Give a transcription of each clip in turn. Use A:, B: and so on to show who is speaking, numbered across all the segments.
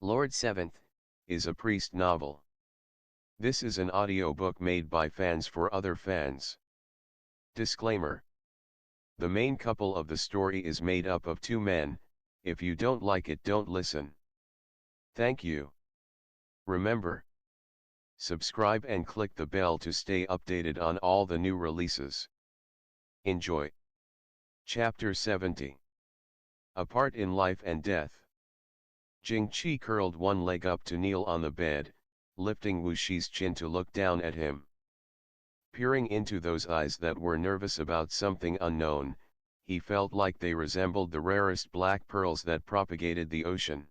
A: Lord Seventh,
B: is a priest novel. This is an audiobook made by fans for other fans. Disclaimer. The main couple of the story is made up of two men. If you don't like it, don't listen. Thank you. Remember, subscribe and click the bell to stay updated on all the new releases. Enjoy. Chapter 70. A Part in Life and Death. Jing curled one leg up to kneel on the bed, lifting Wuxi's chin to look down at him. Peering into those eyes that were nervous about something unknown, he felt like they resembled the rarest black pearls that propagated the ocean.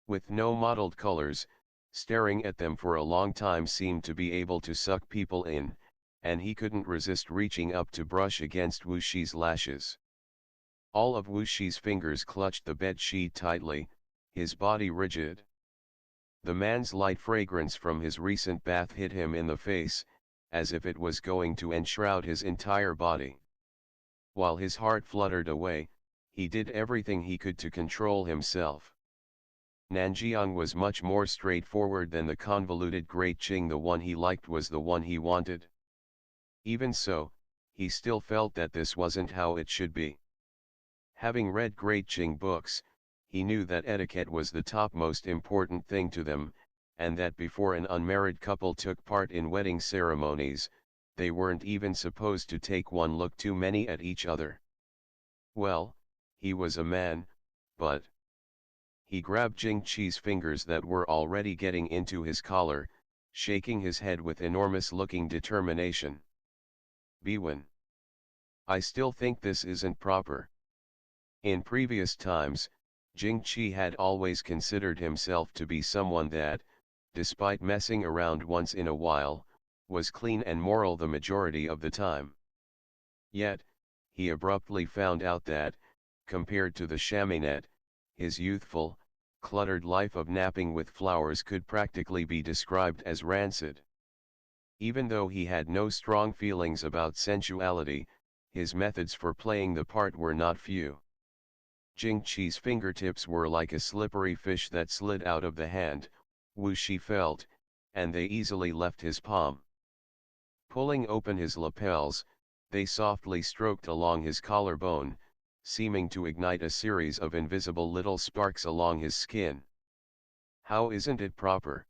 B: With no mottled colors, staring at them for a long time seemed to be able to suck people in, and he couldn't resist reaching up to brush against Wuxi's lashes. All of Wuxi's fingers clutched the bed sheet tightly, his body rigid. The man's light fragrance from his recent bath hit him in the face, as if it was going to enshroud his entire body. While his heart fluttered away, he did everything he could to control himself. Nanjiang was much more straightforward than the convoluted Great Qing. The one he liked was the one he wanted. Even so, he still felt that this wasn't how it should be. Having read Great Qing books, he knew that etiquette was the top most important thing to them, and that before an unmarried couple took part in wedding ceremonies, they weren't even supposed to take one look too many at each other. Well, he was a man, but... He grabbed Jing-Chi's fingers that were already getting into his collar, shaking his head with enormous-looking determination. Beiyuan. I still think this isn't proper. In previous times, Jing-Chi had always considered himself to be someone that, despite messing around once in a while, was clean and moral the majority of the time. Yet, he abruptly found out that, compared to the chaminette, his youthful, cluttered life of napping with flowers could practically be described as rancid. Even though he had no strong feelings about sensuality, his methods for playing the part were not few. Jing-Chi's fingertips were like a slippery fish that slid out of the hand, Wuxi felt, and they easily left his palm. Pulling open his lapels, they softly stroked along his collarbone, seeming to ignite a series of invisible little sparks along his skin. How isn't it proper?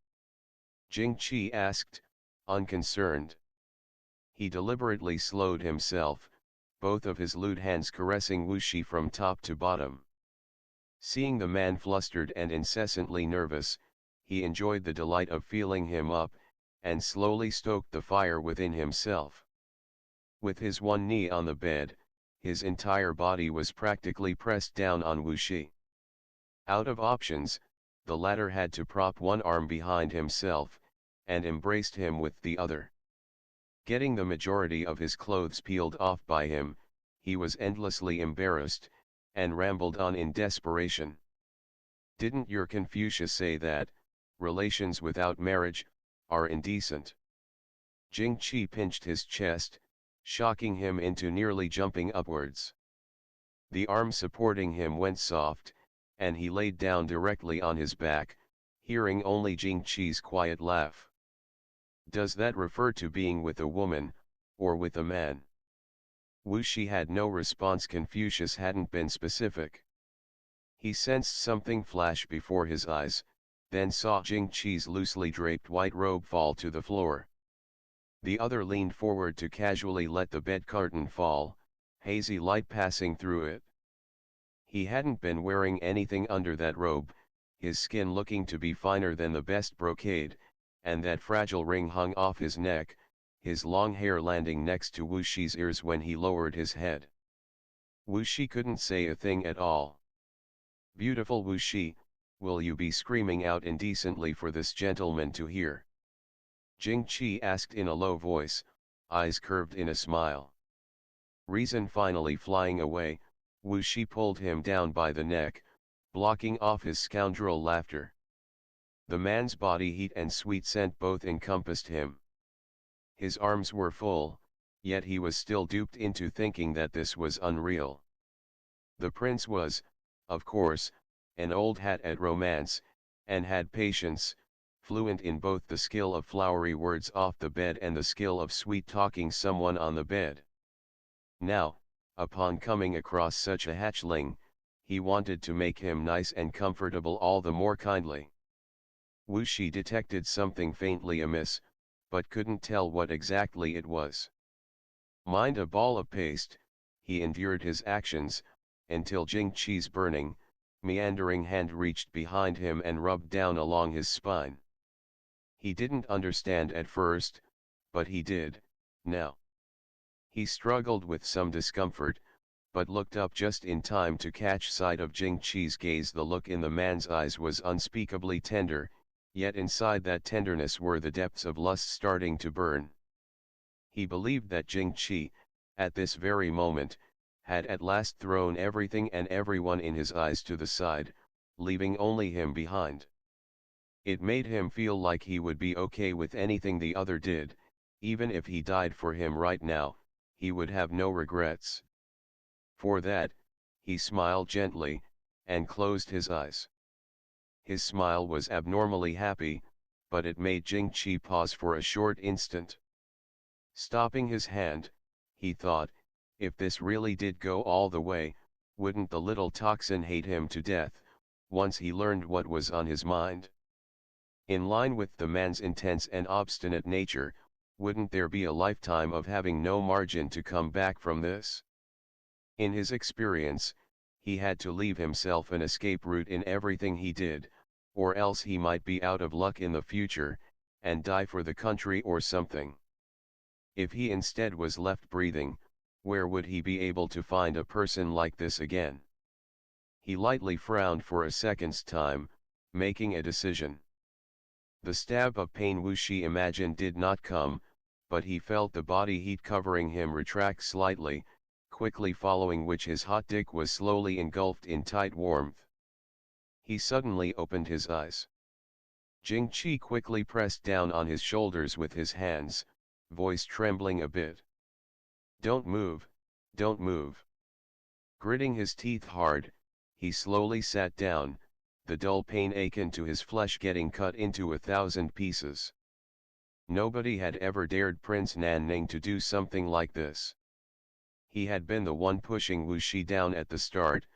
B: Jing-Chi asked, unconcerned. He deliberately slowed himself, both of his lewd hands caressing Wuxi from top to bottom. Seeing the man flustered and incessantly nervous, he enjoyed the delight of feeling him up, and slowly stoked the fire within himself. With his one knee on the bed, his entire body was practically pressed down on Wuxi. Out of options, the latter had to prop one arm behind himself, and embraced him with the other. Getting the majority of his clothes peeled off by him, he was endlessly embarrassed, and rambled on in desperation. Didn't your Confucius say that, relations without marriage, are indecent? Jing-Chi pinched his chest, shocking him into nearly jumping upwards. The arm supporting him went soft, and he laid down directly on his back, hearing only Jing-Chi's quiet laugh. Does that refer to being with a woman, or with a man? Wuxi had no response. Confucius hadn't been specific. He sensed something flash before his eyes, then saw Jing-Chi's loosely draped white robe fall to the floor. The other leaned forward to casually let the bed curtain fall, hazy light passing through it. He hadn't been wearing anything under that robe, his skin looking to be finer than the best brocade, and that fragile ring hung off his neck, his long hair landing next to Wuxi's ears when he lowered his head. Wuxi couldn't say a thing at all. Beautiful Wuxi, will you be screaming out indecently for this gentleman to hear? Jing-Chi asked in a low voice, eyes curved in a smile. Reason finally flying away, Wuxi pulled him down by the neck, blocking off his scoundrel laughter. The man's body heat and sweet scent both encompassed him. His arms were full, yet he was still duped into thinking that this was unreal. The prince was, of course, an old hat at romance, and had patience, fluent in both the skill of flowery words off the bed and the skill of sweet-talking someone on the bed. Now, upon coming across such a hatchling, he wanted to make him nice and comfortable all the more kindly. Wuxia detected something faintly amiss, but couldn't tell what exactly it was. Mind a ball of paste, he endured his actions, until Jing Qi's burning, meandering hand reached behind him and rubbed down along his spine. He didn't understand at first, but he did, now. He struggled with some discomfort, but looked up just in time to catch sight of Jing Qi's gaze. The look in the man's eyes was unspeakably tender, yet inside that tenderness were the depths of lust starting to burn. He believed that Jing Qi, at this very moment, had at last thrown everything and everyone in his eyes to the side, leaving only him behind. It made him feel like he would be okay with anything the other did, even if he died for him right now, he would have no regrets. For that, he smiled gently, and closed his eyes. His smile was abnormally happy, but it made Jing Qi pause for a short instant. Stopping his hand, he thought, if this really did go all the way, wouldn't the little toxin hate him to death, once he learned what was on his mind? In line with the man's intense and obstinate nature, wouldn't there be a lifetime of having no margin to come back from this? In his experience, he had to leave himself an escape route in everything he did, or else he might be out of luck in the future, and die for the country or something. If he instead was left breathing, where would he be able to find a person like this again? He lightly frowned for a second's time, making a decision. The stab of pain Wuxia imagined did not come, but he felt the body heat covering him retract slightly, quickly following which his hot dick was slowly engulfed in tight warmth. He suddenly opened his eyes. Jing Qi quickly pressed down on his shoulders with his hands, voice trembling a bit. "Don't move, don't move." Gritting his teeth hard, he slowly sat down, the dull pain akin to his flesh getting cut into 1,000 pieces. Nobody had ever dared Prince Nanning to do something like this. He had been the one pushing Wuxia down at the start,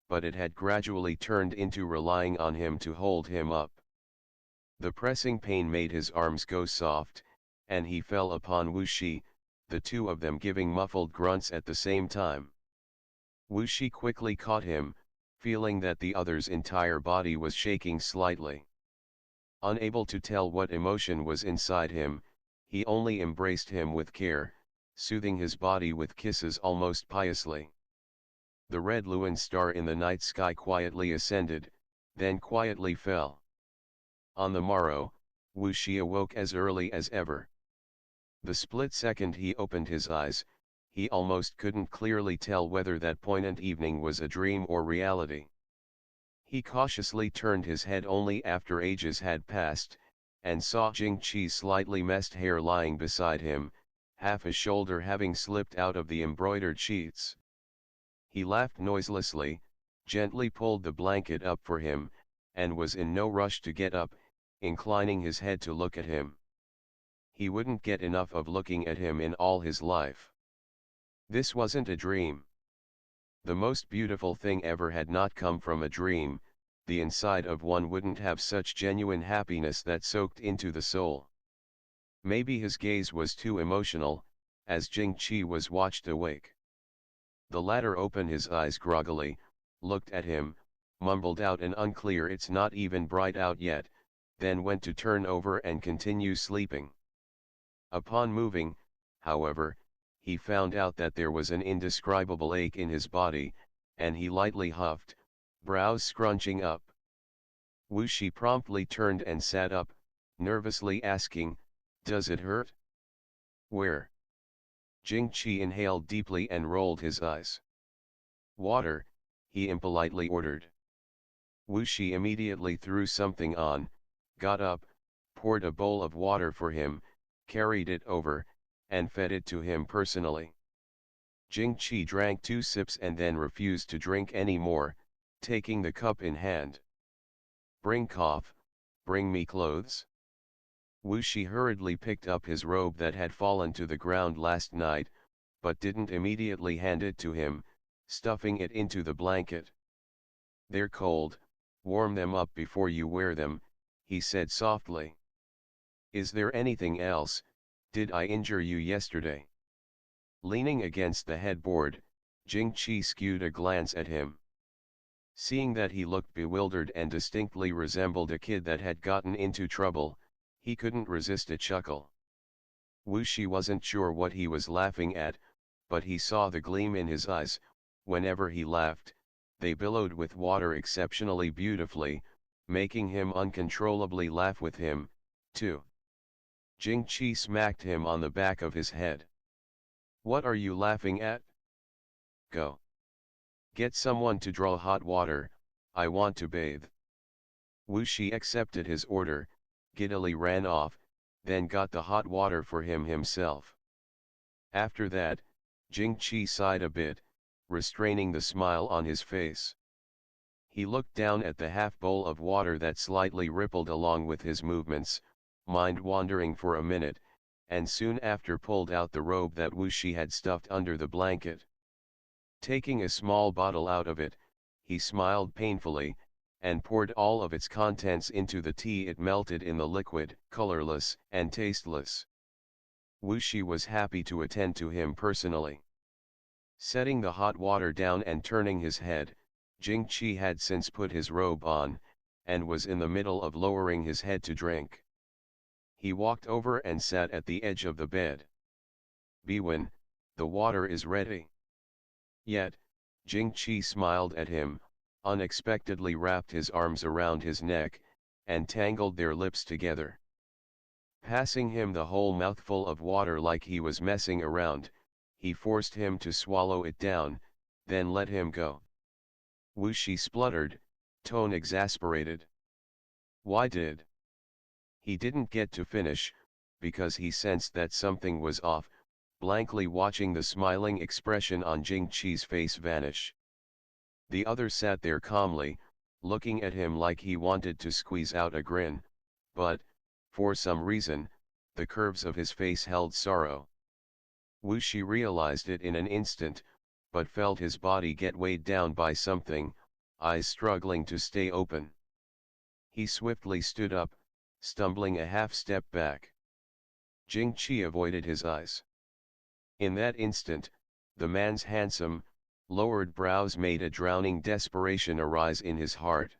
B: but it had gradually turned into relying on him to hold him up. The pressing pain made his arms go soft, and he fell upon Wuxia, the two of them giving muffled grunts at the same time. Wuxia quickly caught him, feeling that the other's entire body was shaking slightly. Unable to tell what emotion was inside him, he only embraced him with care, soothing his body with kisses almost piously. The red Luan star in the night sky quietly ascended, then quietly fell. On the morrow, Wuxia woke as early as ever. The split second he opened his eyes, he almost couldn't clearly tell whether that poignant evening was a dream or reality. He cautiously turned his head only after ages had passed, and saw Jing Qi's slightly messed hair lying beside him, half a shoulder having slipped out of the embroidered sheets. He laughed noiselessly, gently pulled the blanket up for him, and was in no rush to get up, inclining his head to look at him. He wouldn't get enough of looking at him in all his life. This wasn't a dream. The most beautiful thing ever had not come from a dream. The inside of one wouldn't have such genuine happiness that soaked into the soul. Maybe his gaze was too emotional, as Jing Qi was watched awake. The latter opened his eyes groggily, looked at him, mumbled out an unclear "it's not even bright out yet," then went to turn over and continue sleeping. Upon moving, however, he found out that there was an indescribable ache in his body, and he lightly huffed, brows scrunching up. Wuxia promptly turned and sat up, nervously asking, "Does it hurt?" "Where?" Jing Qi inhaled deeply and rolled his eyes. "Water," he impolitely ordered. Wuxia immediately threw something on, got up, poured a bowl of water for him, carried it over, and fed it to him personally. Jing Qi drank 2 sips and then refused to drink any more, taking the cup in hand. "Bring cough," Bring me clothes? Wuxia hurriedly picked up his robe that had fallen to the ground last night, but didn't immediately hand it to him, stuffing it into the blanket. They're cold, warm them up before you wear them, he said softly. Is there anything else? Did I injure you yesterday? Leaning against the headboard, Jing-Chi skewed a glance at him. Seeing that he looked bewildered and distinctly resembled a kid that had gotten into trouble, he couldn't resist a chuckle. Wuxia wasn't sure what he was laughing at, but he saw the gleam in his eyes. Whenever he laughed, they billowed with water exceptionally beautifully, making him uncontrollably laugh with him, too. Jing-Chi smacked him on the back of his head. What are you laughing at? Go. Get someone to draw hot water, I want to bathe. Wuxia accepted his order, giddily ran off, then got the hot water for him himself. After that, Jing-Chi sighed a bit, restraining the smile on his face. He looked down at the half bowl of water that slightly rippled along with his movements, mind wandering for a minute, and soon after pulled out the robe that Wuxia had stuffed under the blanket. Taking a small bottle out of it, he smiled painfully, and poured all of its contents into the tea. It melted in the liquid, colorless and tasteless. Wuxia was happy to attend to him personally. Setting the hot water down and turning his head, Jing-Chi had since put his robe on, and was in the middle of lowering his head to drink. He walked over and sat at the edge of the bed. Beiyuan, the water is ready. Yet, Jing-Chi smiled at him, unexpectedly wrapped his arms around his neck, and tangled their lips together. Passing him the whole mouthful of water like he was messing around, he forced him to swallow it down, then let him go. Wuxia spluttered, tone exasperated. Why did? He didn't get to finish, because he sensed that something was off, blankly watching the smiling expression on Jing-Chi's face vanish. The other sat there calmly, looking at him like he wanted to squeeze out a grin, but, for some reason, the curves of his face held sorrow. Wuxia realized it in an instant, but felt his body get weighed down by something, eyes struggling to stay open. He swiftly stood up, stumbling a half step back. Jing-Chi avoided his eyes. In that instant, the man's handsome, lowered brows made a drowning desperation arise in his heart.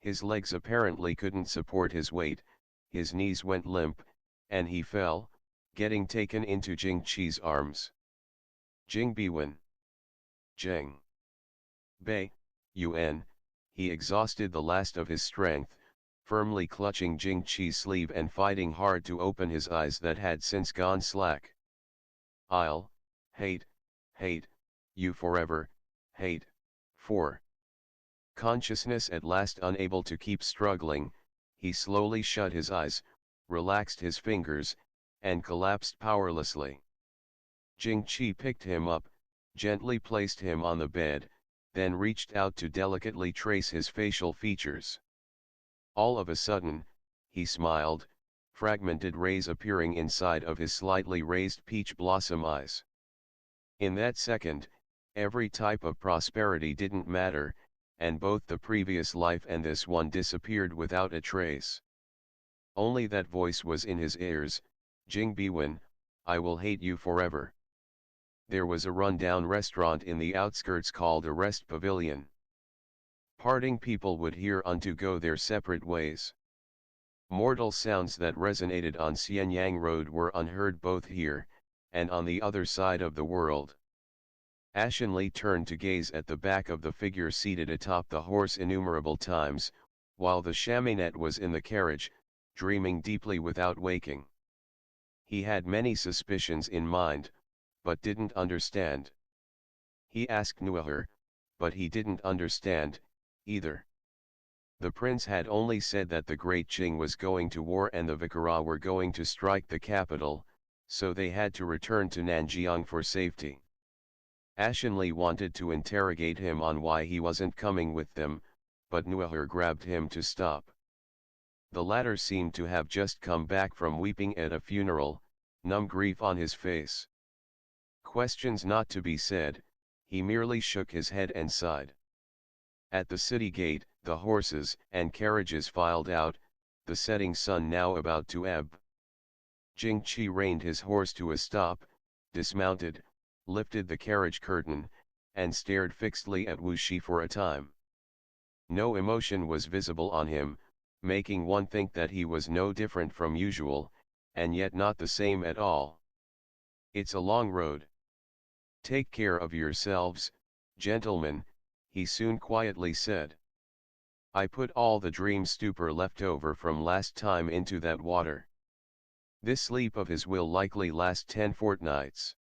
B: His legs apparently couldn't support his weight, his knees went limp, and he fell, getting taken into Jing-Chi's arms. Jing Beiyuan. Jing Beiyuan, he exhausted the last of his strength, firmly clutching Jing-Chi's sleeve and fighting hard to open his eyes that had since gone slack. I'll hate you forever, hate. 4. Consciousness at last unable to keep struggling, he slowly shut his eyes, relaxed his fingers, and collapsed powerlessly. Jing-Chi picked him up, gently placed him on the bed, then reached out to delicately trace his facial features. All of a sudden, he smiled, fragmented rays appearing inside of his slightly raised peach blossom eyes. In that second, every type of prosperity didn't matter, and both the previous life and this one disappeared without a trace. Only that voice was in his ears, Jing Beiyuan, I will hate you forever. There was a run-down restaurant in the outskirts called a rest pavilion. Parting people would hear unto go their separate ways. Mortal sounds that resonated on Xianyang Road were unheard both here, and on the other side of the world. Ashenly turned to gaze at the back of the figure seated atop the horse innumerable times, while the chaminette was in the carriage, dreaming deeply without waking. He had many suspicions in mind, but didn't understand. He asked Nuaher, but he didn't understand, either. The prince had only said that the great Qing was going to war and the Vikara were going to strike the capital, so they had to return to Nanjiang for safety. Ashenli wanted to interrogate him on why he wasn't coming with them, but Nuaher grabbed him to stop. The latter seemed to have just come back from weeping at a funeral, numb grief on his face. Questions not to be said, he merely shook his head and sighed. At the city gate, the horses and carriages filed out, the setting sun now about to ebb. Jing Qi reined his horse to a stop, dismounted, lifted the carriage curtain, and stared fixedly at Wuxia for a time. No emotion was visible on him, making one think that he was no different from usual, and yet not the same at all. "It's a long road. Take care of yourselves, gentlemen," he soon quietly said. "I put all the dream stupor left over from last time into that water. This sleep of his will likely last 10 fortnights.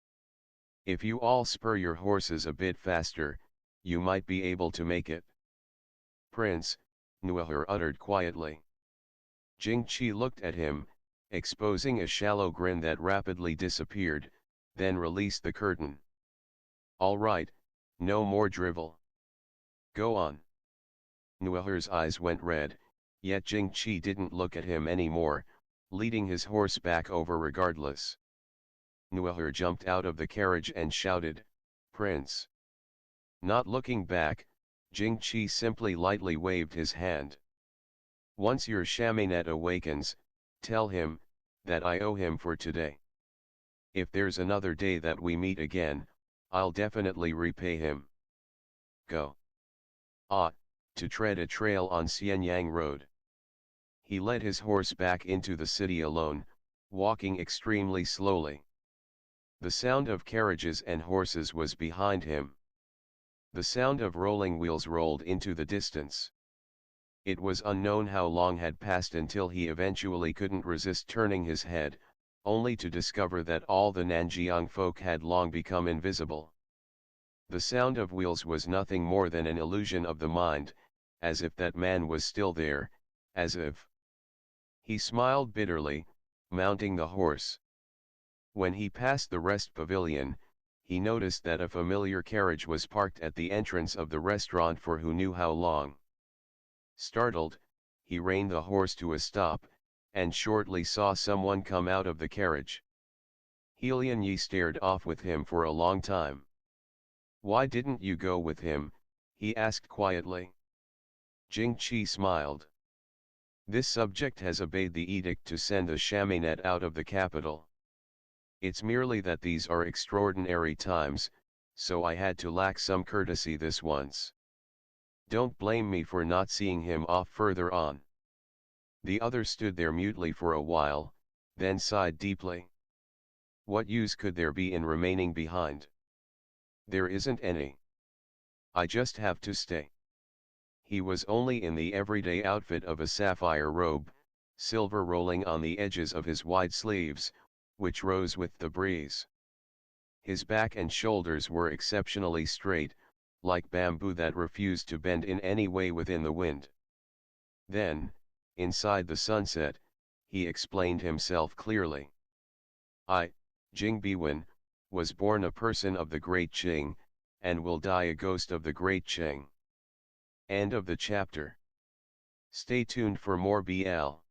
B: If you all spur your horses a bit faster, you might be able to make it." "Prince," Nuaher uttered quietly. Jing Qi looked at him, exposing a shallow grin that rapidly disappeared, then released the curtain. "All right, no more drivel. Go on." Nuaher's eyes went red, yet Jing Qi didn't look at him anymore, leading his horse back over regardless. Nuaher jumped out of the carriage and shouted, "Prince." Not looking back, Jing Qi simply lightly waved his hand. "Once your chaminette awakens, tell him that I owe him for today. If there's another day that we meet again, I'll definitely repay him. Go." "Ah," to tread a trail on Xianyang Road. He led his horse back into the city alone, walking extremely slowly. The sound of carriages and horses was behind him. The sound of rolling wheels rolled into the distance. It was unknown how long had passed until he eventually couldn't resist turning his head, only to discover that all the Nanjiang folk had long become invisible. The sound of wheels was nothing more than an illusion of the mind, as if that man was still there, as if. He smiled bitterly, mounting the horse. When he passed the rest pavilion, he noticed that a familiar carriage was parked at the entrance of the restaurant for who knew how long. Startled, he reined the horse to a stop, and shortly saw someone come out of the carriage. Helian Yi stared off with him for a long time. "Why didn't you go with him?" he asked quietly. Jing Qi smiled. "This subject has obeyed the edict to send the chaminette out of the capital. It's merely that these are extraordinary times, so I had to lack some courtesy this once. Don't blame me for not seeing him off further on." The other stood there mutely for a while, then sighed deeply. What use could there be in remaining behind? There isn't any. I just have to stay. He was only in the everyday outfit of a sapphire robe, silver rolling on the edges of his wide sleeves, which rose with the breeze. His back and shoulders were exceptionally straight, like bamboo that refused to bend in any way within the wind. Then, inside the sunset, he explained himself clearly. "I, Jing Beiyuan, was born a person of the great Qing, and will die a ghost of the great Qing." End of the chapter. Stay tuned for more BL.